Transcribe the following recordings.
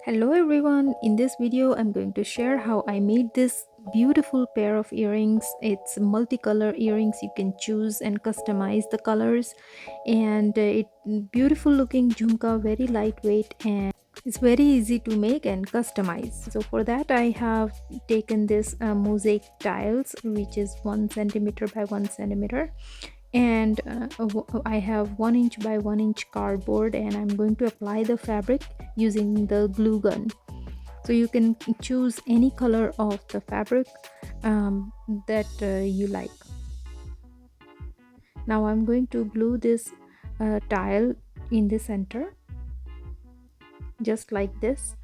Hello everyone, in this video I'm going to share how I made this beautiful pair of earrings. It's multicolor earrings, you can choose and customize the colors, and it beautiful looking jhumka, very lightweight, and it's very easy to make and customize. So for that I have taken this mosaic tiles, which is 1 centimeter by 1 centimeter, and I have 1 inch by 1 inch cardboard, and I'm going to apply the fabric using the glue gun. So you can choose any color of the fabric that you like. Now I'm going to glue this tile in the center, just like this,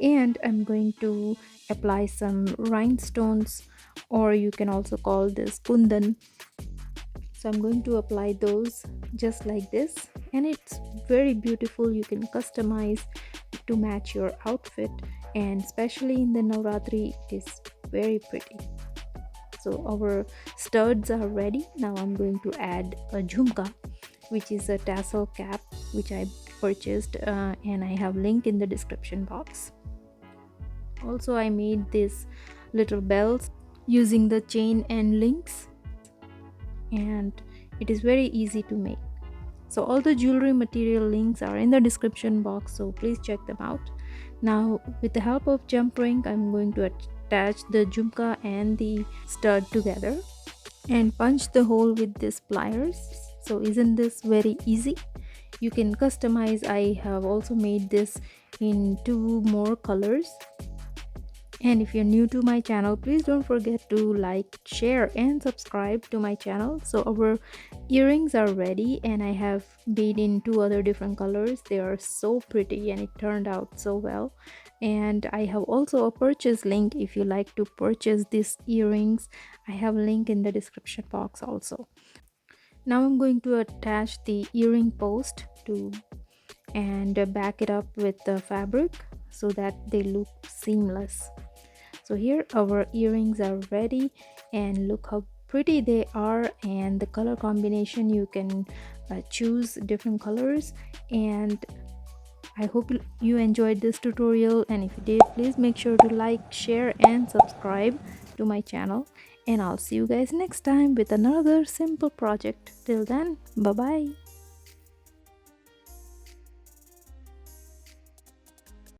and I'm going to apply some rhinestones, or you can also call this kundan. So I'm going to apply those just like this, and it's very beautiful. You can customize to match your outfit, and especially in the Navratri it is very pretty. So our studs are ready. Now I'm going to add a jhumka, which is a tassel cap which I purchased, and I have link in the description box. Also I made these little bells using the chain and links, and it is very easy to make. So all the jewelry material links are in the description box, so please check them out. Now with the help of jump ring, I'm going to attach the jhumka and the stud together and punch the hole with this pliers. So isn't this very easy? You can customize. I have also made this in 2 more colors. And if you're new to my channel, please don't forget to like, share and subscribe to my channel. So our earrings are ready, and I have made in 2 other different colors. They are so pretty and it turned out so well. And I have also a purchase link. If you like to purchase these earrings, I have a link in the description box also. Now I'm going to attach the earring post to and back it up with the fabric so that they look seamless. So here our earrings are ready, and look how pretty they are, and the color combination you can choose different colors. And I hope you enjoyed this tutorial, and if you did, please make sure to like, share and subscribe to my channel, and I'll see you guys next time with another simple project. Till then, bye bye.